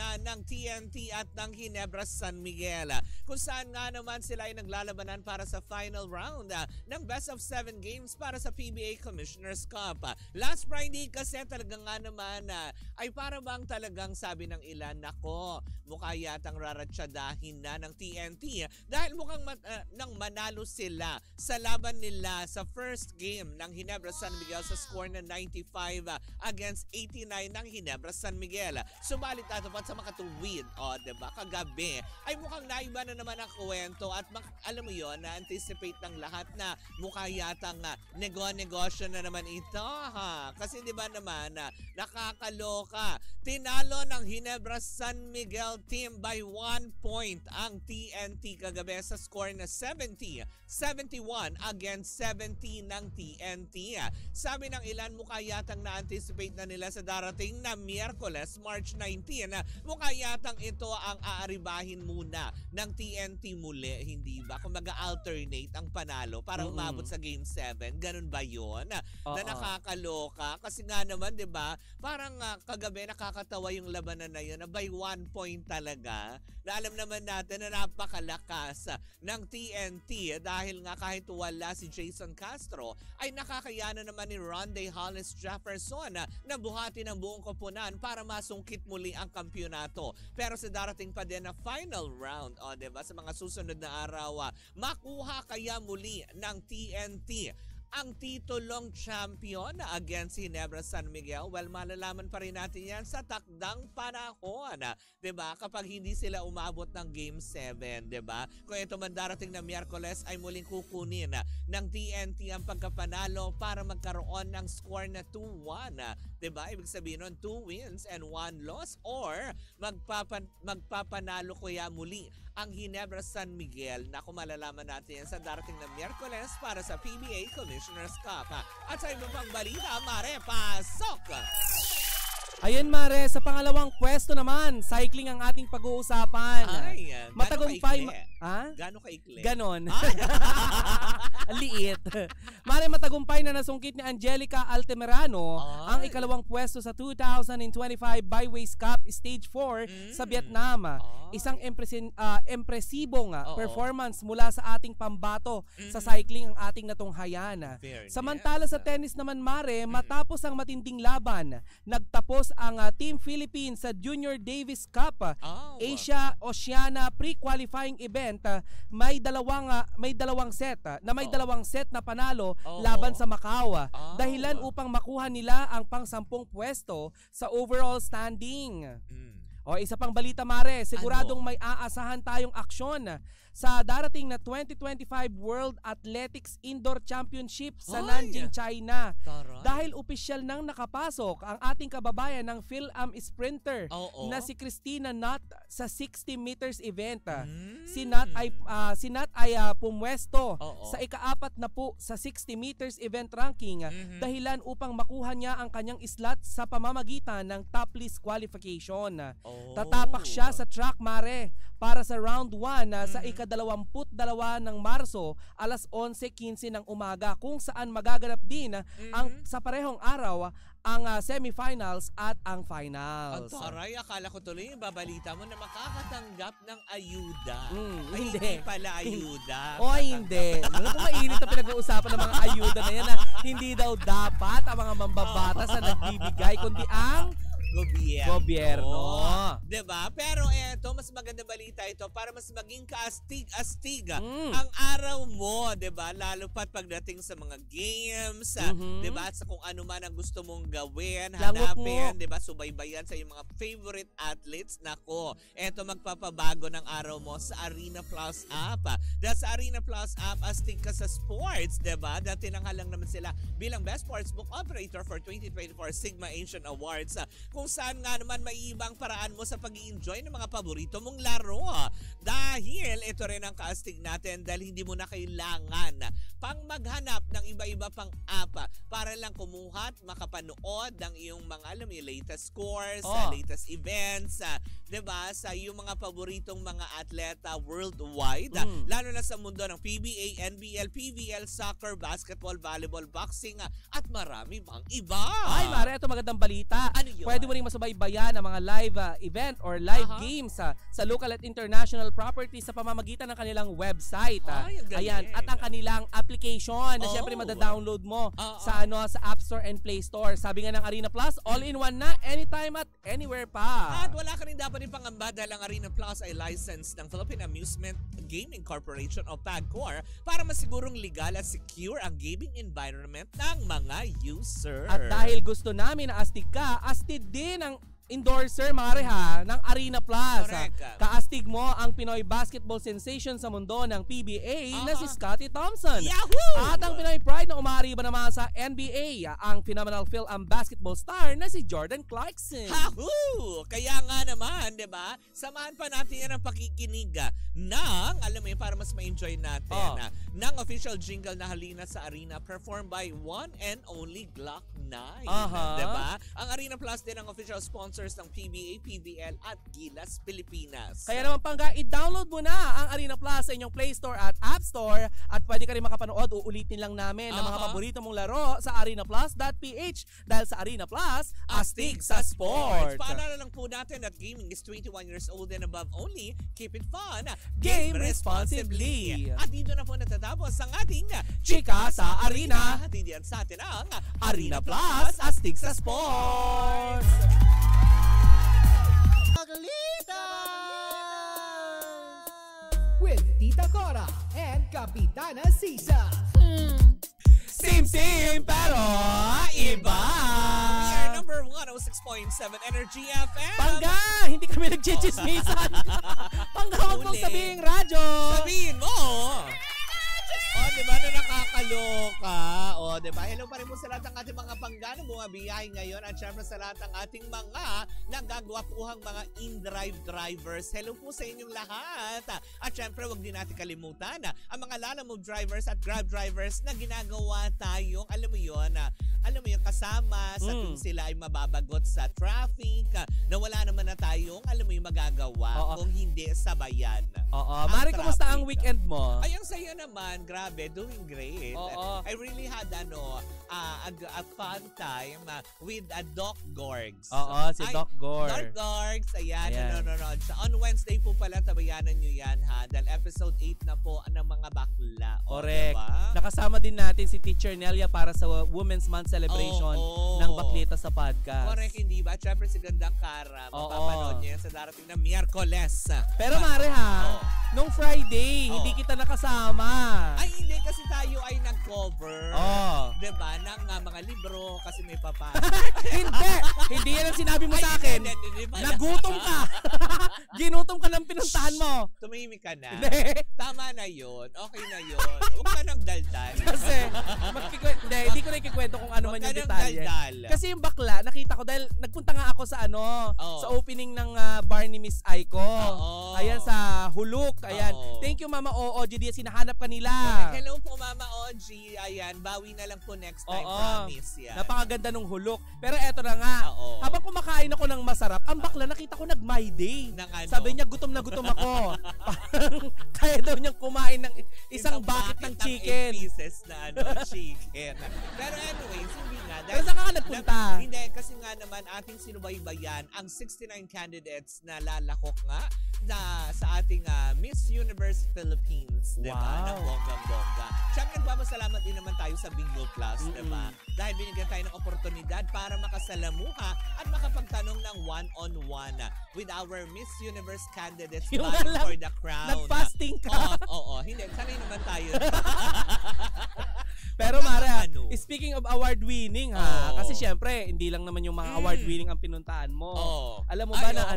labanan ng TNT at ng Ginebra San Miguel, kung saan nga naman sila ay naglalabanan para sa final round ng best of 7 games para sa PBA Commissioner's Cup. Last Friday kasi talaga nga naman ay para bang talagang sabi ng ilan, nako, mukha yatang raratsadahin na ng TNT dahil mukhang nang manalo sila sa laban nila sa first game ng Ginebra San Miguel sa score na 95 against 89 ng Ginebra San Miguel. Subalit atapat sa makatuwid, diba, kagabi ay mukhang naiba na naman ang kwento at alam mo yon, na-anticipate ng lahat na mukha yatang negosyo na naman ito, kasi di ba naman nakakaloka, tinalo ng Ginebra San Miguel team by 1 point ang TNT kagabi sa score na 70-71 against 70 ng TNT. Sabi ng ilan, mukha yatang na-anticipate na nila sa darating na Miyerkules, March 19. Mukha yatang ito ang aaribahin muna ng TNT muli, hindi ba? Kung mag-alternate ang panalo para umabot sa Game 7. Ganun ba yun? Na nakakaloka. Kasi nga naman, di ba, parang kagabi nakakatawa yung labanan na yun na by 1 point talaga. Na alam naman natin na napakalakas ng TNT dahil nga kahit wala si Jason Castro ay nakakayanan naman ni Ronde Hollis Jefferson na buhati ng buong koponan para masungkit muli ang kampyonato. Pero sa darating pa din na final round, diba, sa mga susunod na araw, makuha kaya muli ng TNT ang titulong champion against Ginebra San Miguel? Well, malalaman pa rin natin yan sa takdang panahon, diba? Kapag hindi sila umabot ng Game 7, diba? Kung ito man darating na Miyerkules ay muling kukunin ng TNT ang pagkapanalo para magkaroon ng score na 2-1, diba? Ibig sabihin nun 2 wins and 1 loss, or magpapanalo kuya muli ang Ginebra San Miguel. Naku, malalaman natin yan sa darating na Miyerkules para sa PBA Commissioner's Cup. At sa iba pang balita, Mare, pasok! Ayun Mare, sa pangalawang pwesto naman, cycling ang ating pag-uusapan. Ay, matagumpay. Gano'ng kaikli? Ganon. Liit. Mare, matagumpay na nasungkit ni Angelica Altamirano ang ikalawang pwesto sa 2025 Byways Cup Stage 4 sa Vietnam. Isang impresibong performance mula sa ating pambato sa cycling ang ating natunghayan. Samantala sa tennis naman Mare, matapos ang matinding laban, nagtapos ang Team Philippines sa Junior Davis Cup Asia Oceania pre-qualifying event. May dalawang set na panalo laban sa Macau, dahilan upang makuha nila ang pang-10 pwesto sa overall standing. Isa pang balita Mare, siguradong may aasahan tayong aksyon sa darating na 2025 World Athletics Indoor Championship sa Nanjing, China. Dahil opisyal nang nakapasok ang ating kababayan ng Phil-Am sprinter na si Christina Nutt sa 60 meters event. Si Nutt ay pumwesto sa ika-4 na po sa 60 meters event ranking, dahilan upang makuha niya ang kanyang slot sa pamamagitan ng top list qualification. Tatapak siya sa track Mare para sa round 1 sa ika-22 ng Marso alas 11:15 ng umaga, kung saan magaganap din sa parehong araw ang semifinals at ang finals. Taray, akala ko tuloy yung babalita mo na makakatanggap ng ayuda. Hindi pala ayuda. Hindi. Alam ko mainit ang pinag-uusapan ng mga ayuda na yan na hindi daw dapat ang mga mambabatas na nagbibigay, kundi ang gobyerno. Diba? Pero eto, mas maganda balita ito para mas maging kaastig-astig ang araw mo, diba? Lalo pat pagdating sa mga games, diba? At sa kung ano man ang gusto mong gawin, hanapin, diba? Subaybayan sa iyong mga favorite athletes. Nako, eto magpapabago ng araw mo sa Arena Plus app. Dahil sa Arena Plus app, astig ka sa sports, diba? Dahil tinanghalang naman sila bilang Best Sportsbook Operator for 2024 Sigma Asian Awards. Kung saan nga naman maiibang paraan mo sa pag-i-enjoy ng mga paborito mong laro. Dahil ito rin ang kaastig natin dahil hindi mo na kailangan pang maghanap ng iba-iba pang app para lang kumuha at makapanood ng iyong mga latest scores, latest events, 'di ba, sa yung mga paboritong mga atleta worldwide, lalo na sa mundo ng PBA, NBL, PVL, soccer, basketball, volleyball, boxing, at marami pang iba. Ay, Mare, ito magandang balita. Ano yun? Pwede mo ring masubaybayan ang mga live event or live games sa local at international properties sa pamamagitan ng kanilang website. Ay, ang galing. Ayan, at ang kanilang application na syempre madadownload mo sa App Store and Play Store. Sabi nga ng Arena Plus, all-in-one na, anytime at anywhere pa. At wala ka rin dapat yung pangamba dahil ang Arena Plus ay licensed ng Philippine Amusement Gaming Corporation o PAGCOR para masigurong legal at secure ang gaming environment ng mga user. At dahil gusto namin na astig ka, astig din ang endorser, Mare, ng Arena Plus. Correct. Kaastig mo ang Pinoy basketball sensation sa mundo ng PBA na si Scottie Thompson. Yahoo! At ang Pinoy pride na umaariba naman sa NBA, ang phenomenal Phil-Am basketball star na si Jordan Clarkson. Yahoo! Kaya nga naman, 'di ba? Samahan pa natin yan ang pakikinig ng, alam mo yun, para mas ma-enjoy natin, ng official jingle na Halina sa Arena performed by one and only Glock 9. 'Di ba? Ang Arena Plus din ang official sponsor ng PBA, PBL at Gilas Pilipinas. Kaya naman Pangga, i-download mo na ang Arena Plus sa inyong Play Store at App Store at pwede ka rin makapanood, uulitin lang namin ng mga paborito mong laro sa arenaplus.ph dahil sa Arena Plus, astig sa sport. Paalala lang po natin that gaming is 21 years old and above only. Keep it fun. Game responsibly. At dito na po natatapos ang ating Chika sa Arena. Hatid yan sa atin ang Arena Plus, astig sa sport. With Tita Cora and Kapitana Sisa. Same pero iba. We are number 106.7 Energy FM. Pangga, hindi kami nagchichismisan. Pangga, huwag mong sabihin radyo. Sabihin mo. Diba na nakakaloka? Diba? Hello pa rin po sa lahat ng ating mga panggano bumabiyahe ngayon at syempre sa lahat ng ating mga nagagwapuhang mga in-drive drivers. Hello po sa inyong lahat. At syempre wag din natin kalimutan ang mga lalamove drivers at grab drivers na ginagawa tayong, alam mo yun, kasama sa tuwing sila ay mababagot sa traffic na wala naman na tayong, alam mo yung magagawa kung hindi sabayan. Mari, kumusta ang weekend mo? Ay, ang saya naman. Grabe, doing great. I really had a fun time with Doc Gorgs. Si Doc Gorg. Doc Gorgs, ayan. Nanonood siya. On Wednesday po pala, tabayanan nyo yan dahil episode 8 na po ng mga bakla. Correct. Diba? Nakasama din natin si Teacher Nelia para sa Women's Month celebration ng Baklita sa podcast. Correct, hindi ba? At syempre si Gandang Kara, mapapanood niya yan sa darating na Miyerkules. Pero Mare nung Friday, hindi kita nakasama. Ay, hindi kasi tayo ay nag-cover. Diba? Ng mga libro kasi may papasa. Hindi yan ang sinabi mo sa akin. Nagutom ka. Ginutom ka ng pinuntahan mo. Tumimik ka na. Tama na yun. Okay na yun. Huwag ka nang daldal. Kasi, hindi ko na ikikwento kung ano man yung detalye. Kasi yung bakla, nakita ko dahil nagpunta nga ako sa sa opening ng bar ni Miss Aiko. Ayan, sa Huluk. Ayan. Thank you, Mama OG. Sinahanap ka nila. Hello po, Mama OG. Ayan, bawi na lang po next time. Promise yan. Napakaganda nung Huluk. Pero eto na nga. Habang kumakain ako ng masarap, ang bakla nakita ko nag-my day. Sabi niya, gutom na gutom ako. Parang kaya daw niyang kumain ng isang bucket ng chicken. 8 pieces na chicken. Pero anyways, hindi nga. Pero saan ka nagpunta? Hindi, kasi nga naman ating sinubaybayan ang 69 candidates na lalakok nga sa ating Miss Universe Philippines. Diba? Ng bonggang-bongga. Siyempre, nagpapasalamat din naman tayo sa Bingo Plus. Diba? Dahil binigyan tayo ng oportunidad para makasalamuha at makapagtanong ng one-on-one with our Miss Universe candidates vying for the crown. Nag-fasting ka? Oo. Hindi, sanay naman tayo. Pero Mara, speaking of award-winning kasi syempre, hindi lang naman yung mga award-winning ang pinuntahan mo. Alam mo ba na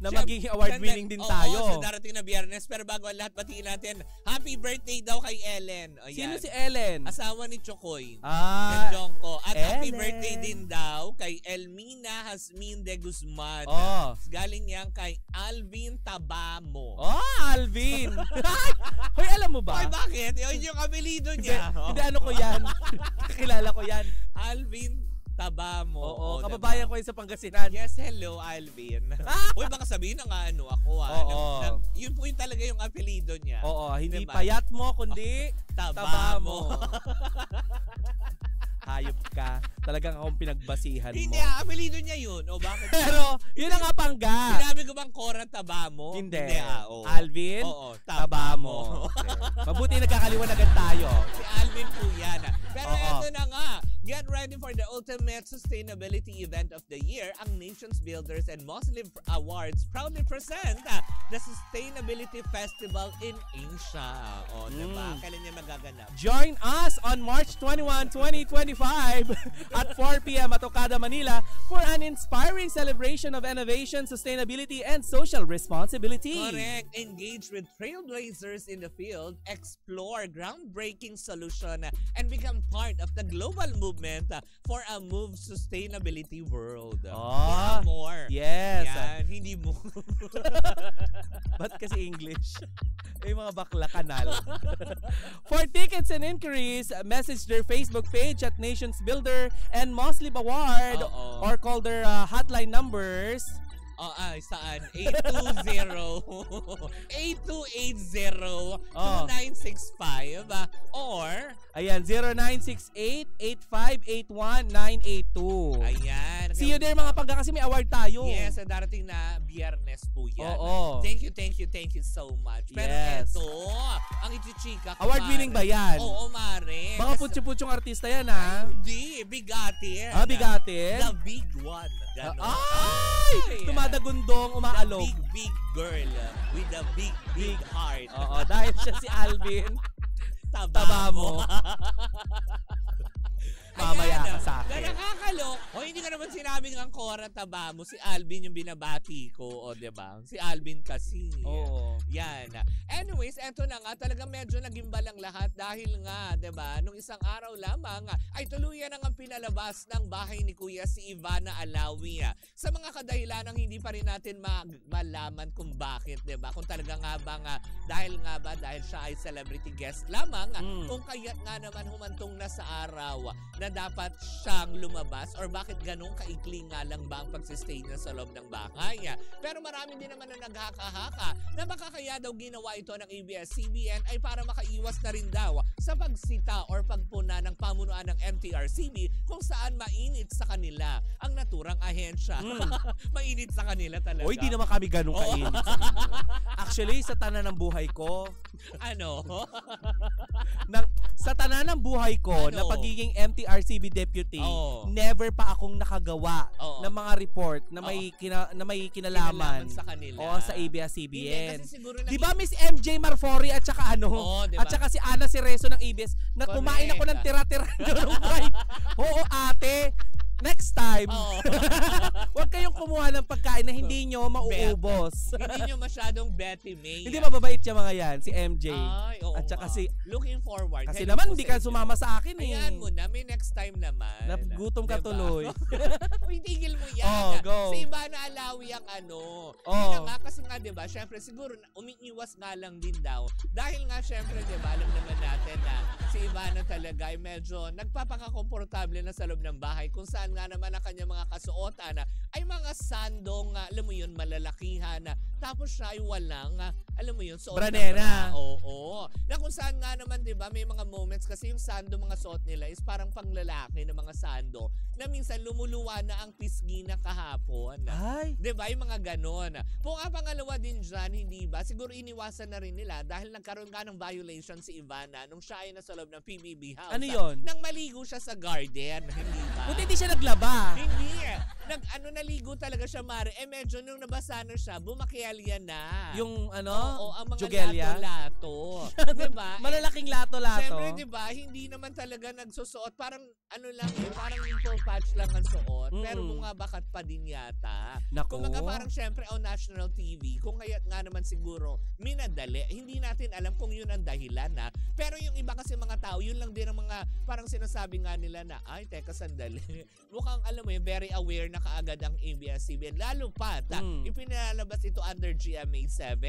na magiging award-winning din tayo? Sa darating na Biyernes. Pero bago ang lahat, batiin natin, happy birthday daw kay Ellen. Sino si Ellen? Asawa ni Chokoy. At Jongko. At happy birthday din daw kay Elmina Hasmin de Guzman. Galing yan kay Alvin Tabamo. Alvin! Hoy, alam mo ba? Hoy, bakit? Yun yung apelido niya. Hindi, ano ko yan. Kakilala ko yan. Alvin Taba mo. Oo, diba? kababayan ko yun sa Pangasinan. Yes, hello, Alvin. Uy, baka sabihin na nga ako Oo. Yun po yung talaga yung apelido niya. Oo, hindi Diba? payat mo, kundi Taba mo. Hayop ka. Talagang akong pinagbasihan mo. Hindi, apelido niya yun. O bakit? Pero, yun ang apangga. Sinabi ko bang Cora Taba mo? Hindi. Oo. Alvin, Oo, taba mo. Okay. Mabuti nagkakaliwanagan tayo. Si Alvin po yan. Pero Oo. ito na nga, get ready for the ultimate sustainability event of the year. Ang Nations Builders and Muslim Awards proudly present the Sustainability Festival in Asia. O, diba? Kailan niya magaganap? Join us on March 21, 2025 at 4 p.m. at Okada, Manila for an inspiring celebration of innovation, sustainability, and social responsibility. Correct. Engage with trailblazers in the field, explore groundbreaking solution, and become part of the global movement for a move sustainability world. Oh, More. yes. Yan, hindi mo. Ba't kasi English? May mga bakla kanal. For tickets and inquiries, message their Facebook page at Nations Builder and Muslim Award or call their hotline numbers. Saan? 820-8280-2965 or ayan, 0968-8581-982. ayan. See you there mga pangga kasi may award tayo. Yes, darating na Biyernes po yan. Oo. Thank you so much. Pero Yes. eto, ang ichichika ko, Award-winning ba Mare. yan? Oo, Mare. Mga putyo-putyong artista yan, ha? Hindi, bigati. Bigatin? The big one. Ganon. Ay! Tumadagundong, umaalog. The big girl with a big heart. Oo, dahil siya si Alvin. Taba mo. Mamaya Ayan, ka sa akin. Na nakakalok. O hindi ka naman sinabing ang Cora Taba mo. Si Alvin yung binabati ko. O diba? Si Alvin kasi. Oo. Yan. Anyways, eto na nga. Talagang medyo nagimbal ang lahat dahil nga, diba, nung isang araw lamang ay tuluyan ang pinalabas ng bahay ni Kuya si Ivana Alawi. Sa mga kadahilanang hindi pa rin natin malaman kung bakit, diba? Kung talaga nga ba dahil siya ay celebrity guest lamang, kung kaya't nga naman humantong na sa araw na dapat siyang lumabas or bakit ganun kaikli nga lang ba ang pagsistay niya sa loob ng bahay. Pero marami din naman na naghaka-haka na baka kaya daw ginawa ito ng ABS-CBN ay para makaiwas na rin daw sa pagsita or pagpuna ng pamunuan ng MTRCB kung saan mainit sa kanila ang naturang ahensya. Mainit sa kanila talaga. Oy, di naman kami ganun kainit. Actually, sa tanan ng buhay ko, ano? sa tanan ng buhay ko na pagiging MTRCB deputy, never pa akong nakagawa ng mga report na may kinalaman sa kanila. O sa ABS-CBN. Di ba Miss MJ Marfori at saka diba? at saka si Ana Cerezo ng ABS na kumain ako ng tira-tira ng fried. Oo, ate. Next time, huwag kayong kumuha ng pagkain na hindi nyo mauubos. Hindi nyo masyadong Betty May. Hindi mababait siya mga yan, si MJ. Ay, oo. At saka si... Looking forward. Kasi naman, hindi ka sumama sa akin eh. Ayan mo na, may next time naman. Nagutom ka tuloy. Uy, tigil mo yan. Go. Sa iba na Alawi ang Hindi na nga, kasi nga, diba, syempre, siguro, umiiwas nga lang din daw. Dahil nga, syempre, diba, alam naman natin na si Ivana talaga ay medyo nagpapakakomportable na sa loob ng bahay kung saan nga naman ang kanyang mga kasuotan ay mga sandong, alam mo yun, malalakihan. Tapos siya ay walang, alam mo yun, suot Branera. na bra. Oo. Na kung saan nga naman, di ba, may mga moments kasi yung sando mga suot nila is parang panglalaki na mga sando na minsan lumuluwa na ang pisngi na kahapon. Ay. Di ba, yung mga ganon. Kung pangalawa din dyan, hindi ba, siguro iniwasan na rin nila dahil nagkaroon ka ng violation si Ivana nung siya ay nasa loob ng PBB house. Ano yun? Nang maligo siya sa garden, hindi ba? Buti hindi siya naglaba. Hindi. Naligo talaga siya, Mare. Medyo nung nabasa na siya, bumakialya na. Yung Oo, ang mga Jugelia? lato-lato. diba? Malalaking lato-lato. Siyempre, diba, hindi naman talaga nagsusuot. Parang, parang nipple patch lang ang suot. Pero bumabakat pa din yata. Naku. Kumbaga parang siyempre on national TV, kung kaya't nga naman siguro, minadali. Hindi natin alam kung yun ang dahilan na. Pero yung iba kasi mga tao, yun lang din ang mga, parang sinasabi nga nila na, ay, teka, sandali. Mukhang, alam mo yun, very aware na na kaagad ang ABS-CBN. Lalo pat, ipinalabas ito under GMA7.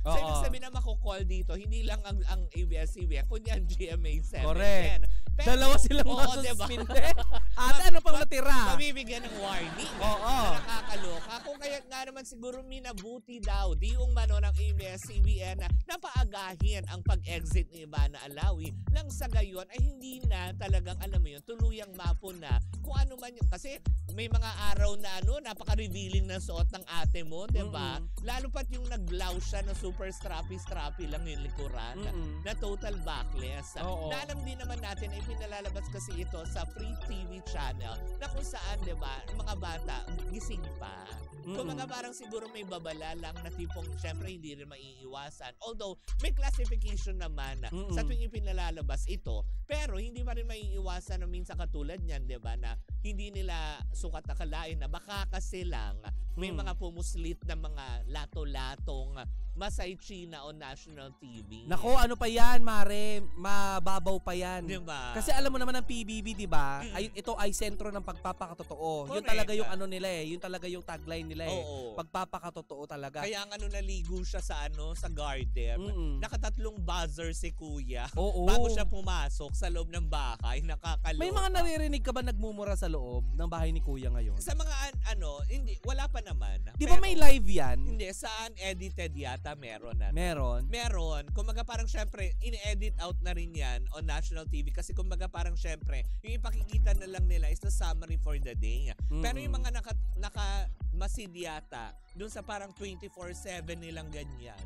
So, ibig sabihin na mako-call dito, hindi lang ang ABS-CBN, kundi ang GMA7. Correct. Pero, dalawa silang masuspinde. Ate, ano pang natira? Mabibigyan ng warning. Na nakakaloka. Kung kaya nga naman siguro minabuti daw, di yung mano ng ABS-CBN na paagahin ang pag-exit ni Ivana Alawi nang sa gayon ay hindi na talagang, alam mo yun, tuluyang mapo na kung ano man yun. Kasi may mga araw na napaka-revealing na suot ng ate mo, diba? Lalo pat yung naglaw siya na super strappy lang yung likuran, na total backless. Na alam din naman natin ay pinalalabas kasi ito sa free TV channel na kung saan, diba, mga bata gising pa. Kung mga parang siguro may babala lang na tipong syempre hindi rin maiiwasan. Although may classification naman sa tuwing ipinalalabas ito, pero hindi pa rin maiiwasan na minsan katulad niyan, 'di ba, na hindi nila sukat akalain na baka kasi lang may mga pumuslit na mga lato-latong Masay China on national TV. Nako, ano pa yan, Mare? Mababaw pa yan. Diba? Kasi alam mo naman ang PBB, di ba? Ito ay sentro ng pagpapakatotoo. Correct. Yun talaga yung ano nila eh. Yun talaga yung tagline nila eh. Pagpapakatotoo talaga. Kaya ang naligo siya sa sa garden. Nakatatlong buzzer si Kuya. Bago siya pumasok sa loob ng bahay. Nakakaloka. May mga naririnig ka ba nagmumura sa loob ng bahay ni Kuya ngayon? Sa mga hindi, wala pa naman. Di ba may live yan? Hindi, saan edited yata meron na. Meron? Meron. Kumbaga parang syempre, in-edit out na rin yan on national TV kasi kumbaga parang syempre, yung ipakikita na lang nila is the summary for the day. Pero yung mga naka-masid yata, dun sa parang 24/7 nilang ganyan,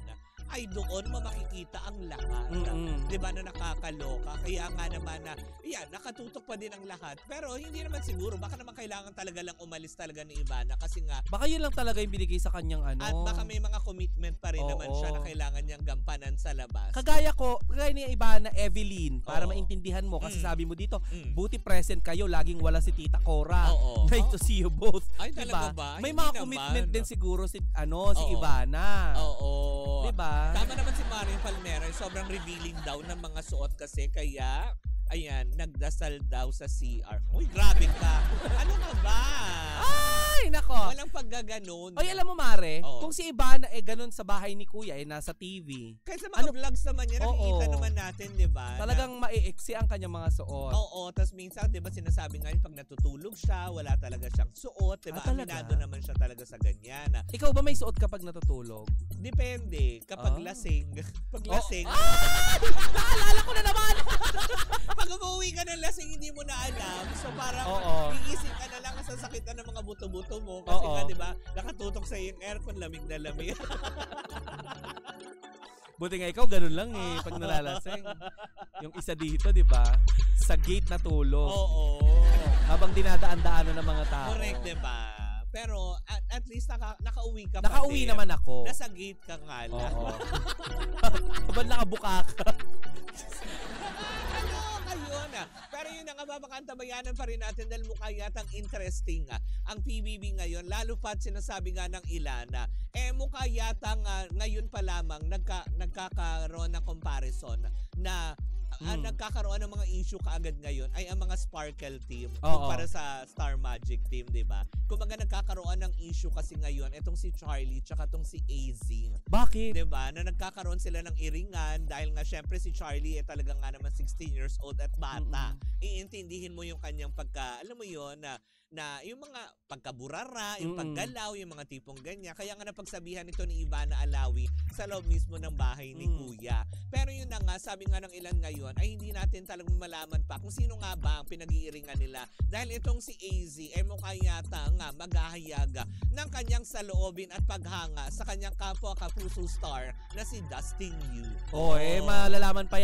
ay doon makikita ang lahat. Diba na nakakaloka? Kaya nga naman na, nakatutok pa din ang lahat. Pero hindi naman siguro. Baka naman kailangan talaga lang umalis talaga ni Ivana kasi nga. Baka yun lang talaga yung binigay sa kanyang At baka may mga commitment pa rin naman siya na kailangan niyang gampanan sa labas. Kagaya ni Ivana Evelyn, para maintindihan mo. Kasi sabi mo dito, buti present kayo, laging wala si Tita Cora. Nice to see you both. Ay, talaga ba? May mga commitment din siguro si Ivana. Diba? Tama naman si Mario Palmera, sobrang revealing daw ng mga suot kasi kaya ayan, nagdasal daw sa CR. Uy, grabe ka. Ano ka ba? Ay, nako. Walang paggaganon. Oy, alam mo, Mare, kung si Ivana ganun sa bahay ni Kuya, nasa TV. Kaysa mga vlogs naman niya, nakikita naman natin, di ba? Talagang maiiksi ang kanyang mga suot. Tapos minsan, di ba, sinasabi nga pag natutulog siya, wala talaga siyang suot, di ba? Aminado naman siya talaga sa ganyan. Ikaw ba may suot kapag natutulog? Depende. Kapag lasing. Pag lasing. Naalala ko na naman! Pag umuwi ka ng lasing, hindi mo na alam. So parang iisip ka na lang sa sakit na ng mga buto-buto mo. Kasi nga, di ba, nakatutok sa yung aircon, lamig na lamig. Buti nga ikaw, ganun lang eh, pag nalalasing. Yung isa dito, di ba? Sa gate na tulog. Habang dinadaan-daanan ng mga tao. Correct, di ba? Pero at least nakauwi ka pa. Nakauwi naman ako. Nasa gate ka nga lang. Ba't nakabuka ka? Pero yun ang mapakantabayanan pa rin natin dahil mukha yatang interesting ang PBB ngayon. Lalo pat sinasabi nga ng ilan na mukha yatang ngayon pa lamang nagkakaroon ng comparison na nagkakaroon ng mga issue kaagad ngayon ay ang mga Sparkle team para sa Star Magic team, di ba? Kumbaga nagkakaroon ng issue kasi ngayon itong si Charlie tsaka itong si AZ. Bakit? Di ba? Na nagkakaroon sila ng iringan dahil nga syempre si Charlie talagang nga naman 16 years old at bata. Iintindihin mo yung kanyang alam mo yun, na yung mga pagkaburara, yung paggalaw, yung mga tipong ganyan. Kaya nga napagsabihan ito ni Ivana Alawi sa loob mismo ng bahay ni Kuya. Pero yun na nga, sabi nga ng ilan ngayon, ay hindi natin talagang malaman pa kung sino nga ba ang pinag-iiringan nila. Dahil itong si AZ ay mukha yata nga maghahayaga ng kanyang saloobin at paghanga sa kanyang kapwa kapuso star na si Dustin Yu. Malalaman pa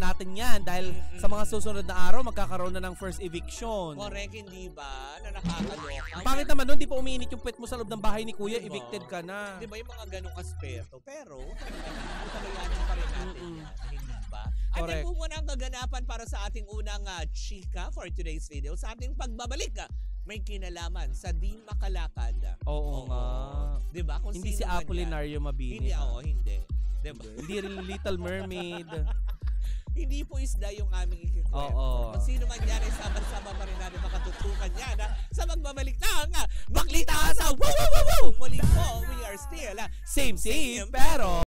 natin yan dahil sa mga susunod na araw magkakaroon na ng first eviction. Correct, hindi ba? Na nakakaloka. Bakit naman nun, di pa umiinit yung puwet mo sa loob ng bahay ni Kuya, evicted ka na. Di ba yung mga ganong aspeto? Pero, pagkakayanin pa rin natin yan. Hindi ba? At yan po muna ang kaganapan para sa ating unang chika for today's video. Sa ating pagbabalik, may kinalaman sa di makalakad. Oo nga. Di ba? Hindi si Apolinario Mabini. Hindi. Diba? Hindi rin Little Mermaid. Hindi po isda yung aming ikikwento. Kung sino man yan ay sama-sama pa rin natin makatutukan yan sa magbabalik na ng Baklita sa Wow! Muli po, we are still Same, pero...